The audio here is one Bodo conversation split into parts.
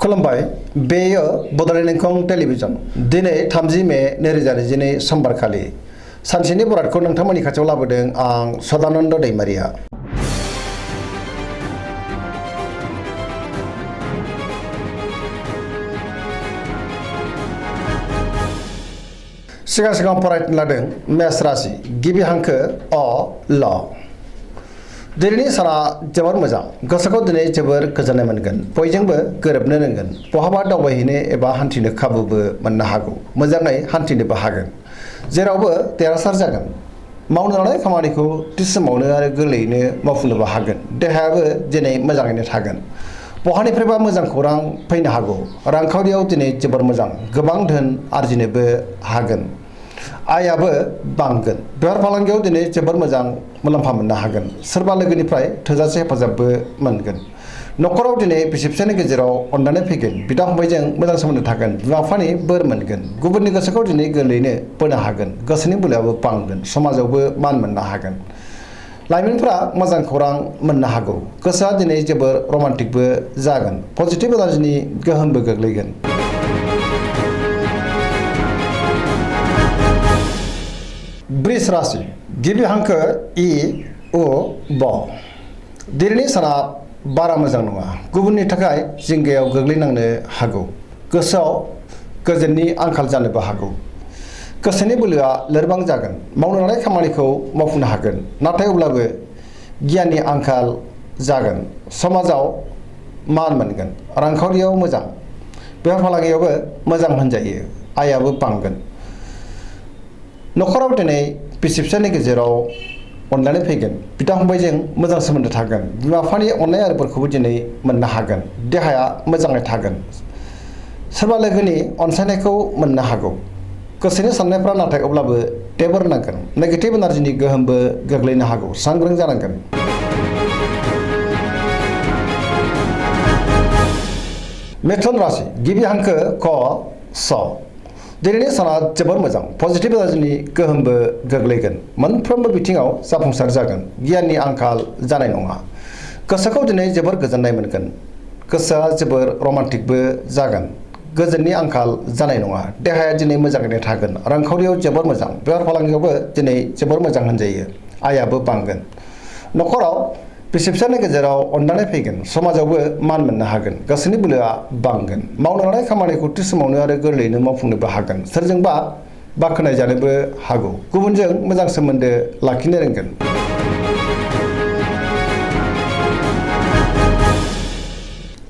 खुलुमबाय बेयो बड'लेण्ड इंखं टेलिभिजन दिनै 30 मे 2022 समबारखालि सानसेनि बरादखौ नोंथांमोननि खाथियाव लाबोदों आं सदानन्द दैमारिया। सिगां फरायनो लादों मेष राशि गिबि हांखो अ ल। दिनैनि साना जोबोर मोजां, गोसोखौ दिनै जोबोर गोजोननाय मोनगोन, बयजोंबो गोरोबनो रोंगोन, बहाबा दावबायहैनो एबा हान्थिनो खाबुबो मोननो हागौ, मोजाङै हान्थिनोबो हागोन, जेरावबो देरहासार जागोन, मावनो लानाय खामानिखौ थि समावनो आरो गोरलैयैनो मावफुंनोबो हागोन, देहायाबो दिनै मोजाङैनो थागोन, बहानिफ्रायबा मोजां खौरां फैनो हागौ, रांखावरियाव दिनै जोबोर मोजां, गोबां धोन आरजिनोबो हागोन, आयाबो बांगोन, बेफार फालांगियाव दिनै जोबोर मोजां मुलाम्फा मोननो हागोन, सोरबा लोगोनिफ्राय थोजासे हेफाजाबबो मोनगोन, न'खराव दिनै बिसि फिसायनि गेजेराव अनलायनाय फैगोन, बिदा फंबायजों मोजां सोमोन्दो थागोन, बिमा बिफानि बोर मोनगोन, गुबुननि गोसोखौ दिनै गोरलैयैनो बोनो हागोन, गोसोनि बोलोआबो बांगोन, समाजावबो मान मोननो हागोन, लाइमोनफ्रा मोजां खौरां मोननो हागौ, गोसोआ दिनै जोबोर रमान्टिकबो जागोन, पजिटिभ एनार्जिनि गोहोमबो गोग्लैगोन। वृष राशि गिबि हांखो इ उ ब। दिनैनि साना बारा मोजां नङा, गुबुननि थाखाय जिंगायाव गोग्लैनांनो हागौ, गोसोआव गोजोननि आंखाल जानोबो हागौ, गोसोनि बोलोआ लोरबां जागोन, मावनो लानाय खामानिखौ मावफुंनो हागोन, नाथाय अब्लाबो गियाननि आंखाल जागोन, समाजाव मान मोनगोन, रांखावरियाव मोजां, बेफार फालांगियावबो मोजां होनजायो, आयाबो बांगोन, न'खराव दिनै बिसि फिसायनि गेजेराव अनलायनाय फैगोन, बिदा फंबायजों मोजां सोमोन्दो थागोन, बिमा बिफानि अननाय आरो बोरखौबो दिनै मोननो हागोन, देहाया मोजाङै थागोन, सोरबा लोगोनि अनसायनायखौ मोननो हागौ, गोसोनि साननायफ्रा नाथाय अब्लाबो टेबोर नांगोन, नेगेटिभ एनार्जिनि गोहोमबो गोग्लैनो हागौ, सांग्रां जानांगोन। मिथुन राशि गिबि हांखो क स। दिनैनि साना जोबोर मोजां, पजिटिभ एनार्जिनि गोहोमबो गोग्लैगोन, मोनफ्रोमबो बिथिङाव जाफुंसार जागोन, गियाननि आंखाल जानाय नङा, गोसोखौ दिनै जोबोर गोजोननाय मोनगोन, गोसोआ जोबोर रमान्टिकबो जागोन, गोजोननि आंखाल जानाय नङा, देहाया दिनै मोजाङैनो थागोन, रांखावरियाव जोबोर मोजां, बेफार फालांगियावबो दिनै जोबोर मोजां होनजायो, आयाबो बांगोन, न'खराव बिसि फिसायनि गेजेराव अनलायनाय फैगोन, समाजावबो मान मोननो हागोन, गोसोनि बोलोआ बांगोन, मावनो लानाय खामानिखौ थि समावनो आरो गोरलैयैनो मावफुंनोबो हागोन, सोरजोंबा बाख्नाय जानोबो हागौ, गुबुनजों मोजां सोमोन्दो लाखिनो रोंगोन।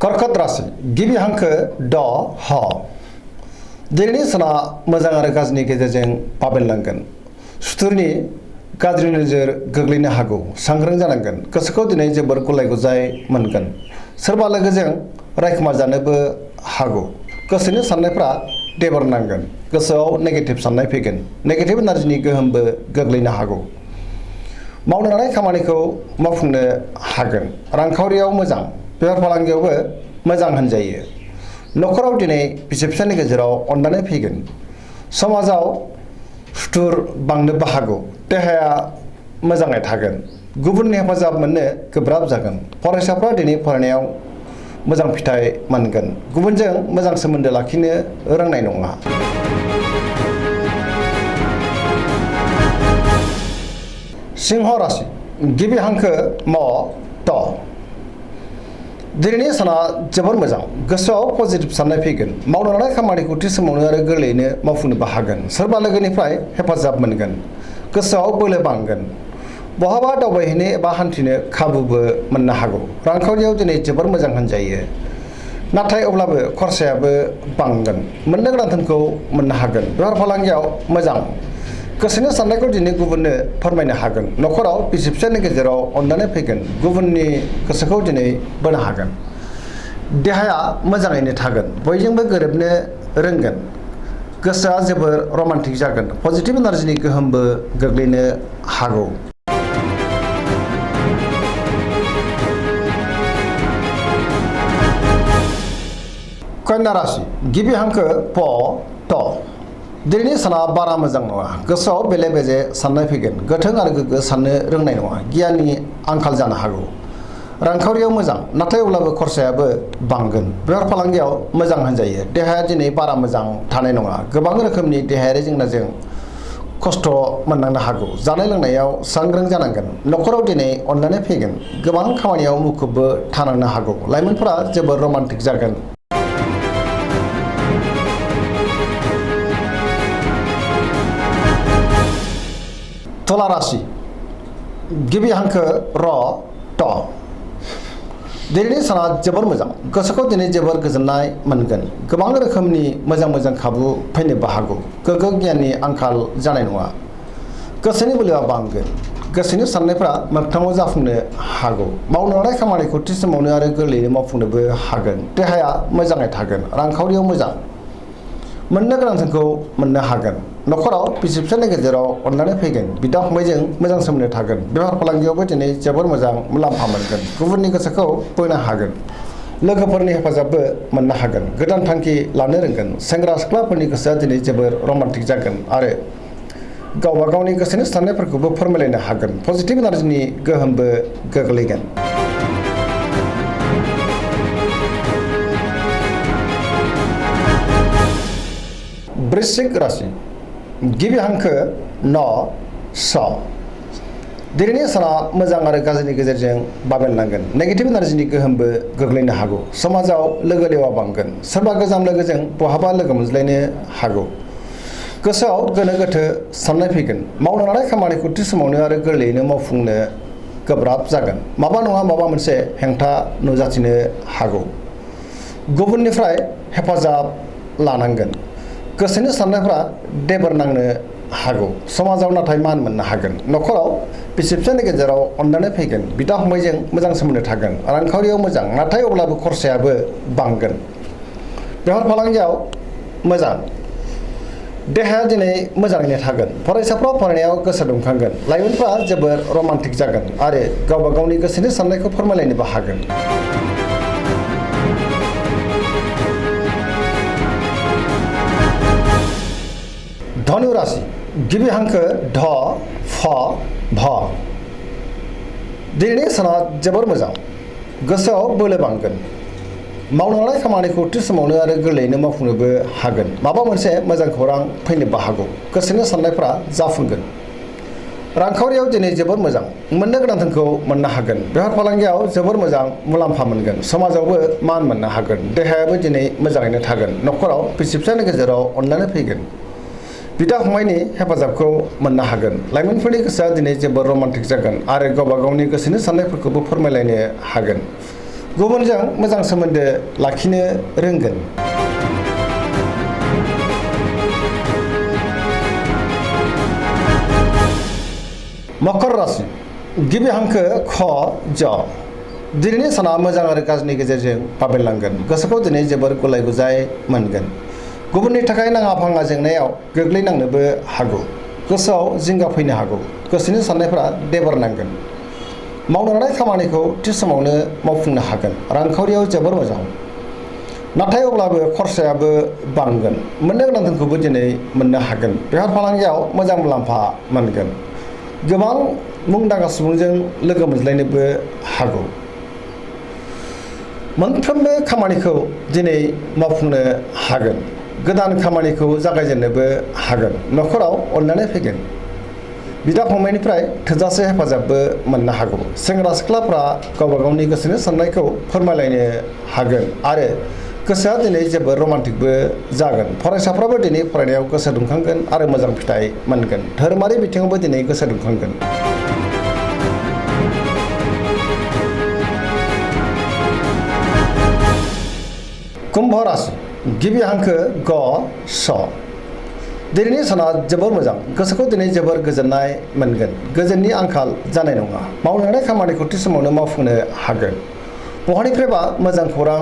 कर्कट राशि गिबि हांखो ड ह। दिनैनि साना मोजां आरो गाज्रिनि गेजेरजों बाबेनलांगोन, सुथुरनि गाज्रि नोजोर गोग्लैनो हागौ, सांग्रां जानांगोन, गोसोखौ दिनै जोबोर गुलाय गुजाय मोनगोन, सोरबा लोगोजों रायखुमा जानोबो हागौ, गोसोनि साननायफ्रा देबर नांगोन, गोसोआव नेगेटिभ साननाय फैगोन, नेगेटिभ एनार्जिनि गोहोमबो गोग्लैनो हागौ, मावनो लानाय खामानिखौ मावफुंनो हागोन, रांखावरियाव मोजां, बेफार फालांगियावबो मोजां होनजायो, न'खराव दिनै बिसि फिसायनि गेजेराव अनलायनाय फैगोन, समाजाव सुथुर बांनोबो हागौ, देहाया मोजाङै थागोन, गुबुननि हेफाजाब मोननो गोब्राब जागोन, फरायसाफ्रा दिनै फरायनायाव मोजां फिथाइ मोनगोन, गुबुनजों मोजां सोमोन्दो लाखिनो रोंनाय नङा। सिंह राशि गिबि हांखो म ट। दिनैनि साना जोबोर मोजां, गोसोआव पजिटिभ साननाय फैगोन, मावनो लानाय खामानिखौ थि समावनो आरो गोरलैयैनो मावफुंनोबो हागोन, सोरबा लोगोनिफ्राय हेफाजाब मोनगोन, गोसोआव बोलो बांगोन, बहाबा दावबायहैनो एबा हान्थिनो खाबुबो मोननो हागौ, रांखावरियाव दिनै जोबोर मोजां होनजायो, नाथाय अब्लाबो खरसायाबो बांगोन, मोननो गोनां धोनखौ मोननो हागोन, बेफार फालांगियाव मोजां, गोसोनि साननायखौ दिनै गुबुननो फोरमायनो हागोन, न'खराव बिसि फिसायनि गेजेराव अनलायनाय फैगोन, गुबुननि गोसोखौ दिनै बोनो हागोन, देहाया मोजाङैनो थागोन, बयजोंबो गोरोबनो रोंगोन, गोसोआ जोबोर रमान्टिक जागोन, पजिटिभ एनार्जिनि गोहोमबो गोग्लैनो हागौ। कन्या राशि गिबि हांखो प ट। दिनैनि साना बारा मोजां नङा, गोसोआव बेले बेजे साननाय फैगोन, गोथों आरो गोग्गो साननो रोंनाय नङा, गियाननि आंखाल जानो हागौ, रांखावरियाव मोजां नाथाय अब्लाबो खरसायाबो बांगोन। बेफार फालांगियाव मोजां होनजायो। देहाया दिनै बारा मोजां थानाय नङा। गोबां रोखोमनि देहायारि जेंनाजों खस्थ' मोननांनो हागौ। जानाय लोंनायाव सांग्रां जानांगोन। न'खराव दिनै अनलायनाय फैगोन। गोबां खामानियाव मुखुबबो थानांनो हागौ। लाइमोनफोरा जोबोर रमान्टिक जागोन। तुला राशि गिबि हांखो र ट दिनैनि साना जोबोर मोजां। गोसोखौ दिनै जोबोर गोजोननाय मोनगोन। गोबां रोखोमनि मोजां खाबु फैनोबो हागौ। गोग्गो गियाननि आंखाल जानाय नङा। गोसोनि बोलोआ बांगोन। गोसोनि साननायफ्रा मोगथाङाव जाफुंनो हागौ। मावनो लानाय खामानिखौ थि समावनो आरो गोरलैयैनो मावफुंनोबो हागोन। देहाया मोजाङै थागोन। रांखावरियाव मोजां। मोननो गोनांखौ मोननो हागोन। न'खराव बिसि फिसायनि गेजेराव अनलायनाय फैगोन। बिदा फंबायजों मोजां सोमोन्दो थागोन। बेफार फालांगियावबो दिनै जोबोर मोजां मुलाम्फा मोनगोन। गुबुननि गोसोखौ बोनो हागोन। लोगोफोरनि हेफाजाबबो मोननो हागोन। गोदान थांखि लानो रोंगोन। सेंग्रा सिख्लाफोरनि गोसोआ दिनै जोबोर रमान्टिक जागोन आरो गावबा गावनि गोसोनि साननायफोरखौबो फोरमायलायनो हागोन। पजिटिभ एनार्जिनि गोहोमबो गोग्लैगोन। वृश्चिक राशि गिबि हांखो न स दिनैनि साना मोजां आरो गाज्रिनि गेजेरजों बाबेननांगोन। नेगेटिभ एनार्जिनि गोहोमबो गोग्लैनो हागौ। समाजाव लोगो लेवा बांगोन। सोरबा गोजाम लोगोजों बहाबा लोगो मोनज्लायनो हागौ। गोसोआव गोनो गोथो साननाय फैगोन। मावनो लानाय खामानिखौ थि समावनो आरो गोरलैयैनो मावफुंनो गोब्राब जागोन। माबा नङा माबा मोनसे हेंथा नुजाथिनो हागौ। गुबुननिफ्राय हेफाजाब लानांगोन। गोसोनि साननायफ्रा देबोर नांनो हागौ। समाजाव नाथाय मान मोननो हागोन। न'खराव बिसि फिसायनि गेजेराव अनलायनाय फैगोन। बिदा फंबायजों मोजां सोमोन्दो थागोन। रांखावरियाव मोजां नाथाय अब्लाबो खरसायाबो बांगोन। बेफार फालांगियाव मोजां। देहाया दिनै मोजाङैनो थागोन। फरायसाफ्रा फरायनायाव गोसो दुंखांगोन। लाइमोनफ्रा जोबोर रमान्टिक जागोन आरो गावबा गावनि गोसोनि साननायखौ फोरमायलायनोबो हागोन। धनु राशि गिबि हांखो ध फ भ दिनैनि साना जोबोर मोजां। गोसोआव बोलो बांगोन। मावनो लानाय खामानिखौ थि समावनो आरो गोरलैयैनो मावफुंनोबो हागोन। माबा मोनसे मोजां खौरां फैनोबो हागौ। गोसोनि साननायफ्रा जाफुंगोन। रांखावरियाव दिनै जोबोर मोजां। मोननो गोनांखौ मोननो हागोन। बेफार फालांगियाव जोबोर मोजां मुलाम्फा मोनगोन। समाजावबो मान मोननो हागोन। देहायाबो दिनै मोजाङैनो थागोन। न'खराव बिसि फिसायनि गेजेराव अनलायनाय फैगोन। बिदा फंबायनि हेफाजाबखौ मोननो हागोन। लाइमोनफोरनि गोसोआ दिनै जोबोर रमान्टिक जागोन आरो गावबा गावनि गोसोनि साननायफोरखौबो फोरमायलायनो हागोन। गुबुनजों मोजां सोमोन्दो लाखिनो रोंगोन। मकर राशि गिबि हांखो ख ज दिनैनि साना मोजां आरो गाज्रिनि गेजेरजों बाबेनलांगोन। गोसोखौ दिनै जोबोर गुलाय गुजाय मोनगोन। गुबुननि थाखाय नाङा फाङा जेंनायाव गोग्लैनांनोबो हागौ। गोसोआव जिंगा फैनो हागौ। गोसोनि साननायफ्रा देबोर नांगोन। मावनो लानाय खामानिखौ थि समावनो मावफुंनो हागोन। रांखावरियाव जोबोर मोजां नाथाय अब्लाबो खरसायाबो बांगोन। मोननो गोनांखौबो दिनै मोननो हागोन। बेफार फालांगियाव मोजां मुलाम्फा मोनगोन। गोबां मुंदांखा सुबुंजों लोगो मोनज्लायनोबो हागौ। मोनफ्रोमबो खामानिखौ दिनै मावफुंनो हागोन। गोदान खामानिखौ जागायजेननोबो हागोन। न'खराव अनलायनाय फैगोन। बिदा फंबायनिफ्राय थोजासे हेफाजाबबो मोननो हागौ। सेंग्रा सिख्लाफ्रा गावबा गावनि गोसोनि साननायखौ फोरमायलायनो हागोन आरो गोसोआ दिनै जोबोर रमान्टिकबो जागोन। फरायसाफ्राबो दिनै फरायनायाव गोसो दुंखांगोन आरो मोजां फिथाइ मोनगोन। धोरोमारि बिथिङावबो दिनै गोसो दुंखांगोन। कुम्भ राशि गिबि हांखो ग स दिनैनि साना जोबोर मोजां। गोसोखौ दिनै जोबोर गोजोननाय मोनगोन। गोजोननि आंखाल जानाय नङा। मावनो लानाय खामानिखौ थि समावनो मावफुंनो हागोन। बहानिफ्रायबा मोजां खौरां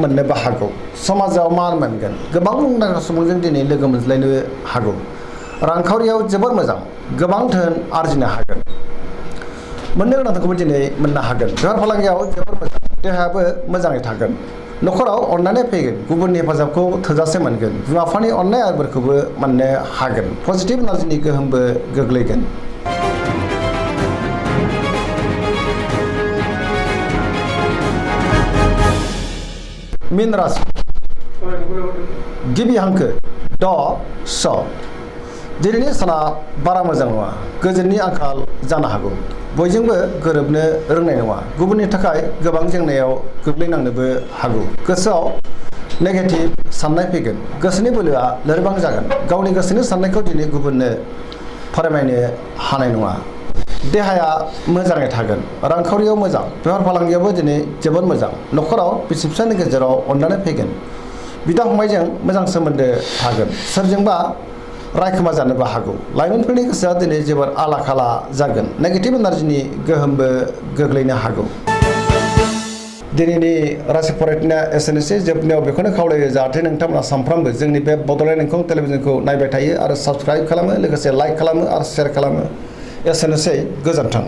मोननोबो हागौ। समाजाव मान मोनगोन। गोबां मुंदांखा सुबुंजों दिनै लोगो मोनज्लायनो हागौ। रांखावरियाव जोबोर मोजां। गोबां धोन आरजिनो हागोन। मोननो गोनांखौबो दिनै मोननो हागोन। बेफार फालांगियाव जोबोर मोजां। देहायाबो मोजाङै थागोन। न'खराव अननानै फैगोन। गुबुननि हेफाजाबखौ थोजासे मोनगोन। बिमा बिफानि अननाय आदरखौबो मोननो हागोन। पजिटिभ एनार्जिनि गोहोमबो गोग्लैगोन। मीन राशि गिबि हांखो ड स दिनैनि साना बारा मोजां नङा गोजोननि आंखाल जानो हागौ बयजोंबो गोरोबनो रोंनाय नङा गुबुननि थाखाय गोबां जेंनायाव गोग्लैनांनोबो हागौ गोसोआव नेगेटिभ साननाय फैगोन गोसोनि बोलोआ लोरबां जागोन गावनि गोसोनि साननायखौ दिनै गुबुननो फोरमायनो हानाय नङा देहाया मोजाङै थागोन रांखावरियाव मोजां बेफार फालांगियावबो दिनै जोबोद मोजां न'खराव बिसि फिसायनि गेजेराव अनलायनाय फैगोन बिदा फंबायजों मोजां सोमोन्दो थागोन सोरजोंबा रायखोमा जानोबो हागौ लाइमोनफोरनि गोसोआ दिनै जोबोर आला खाला जागोन नेगेटिभ एनार्जिनि गोहोमबो गोग्लैनो हागौ दिनैनि राशि फरायनाया एसेनोसै जोबनायाव बेखौनो खावलायो जाहाथे नोंथांमोना सानफ्रामबो जोंनि बे बड'लेण्ड इंखं टेलिभिजनखौ नायबाय थायो आरो साबस्क्राइब खालामो लोगोसे लाइक खालामो आरो शेयार खालामो एसेनोसै गोजोन्थों।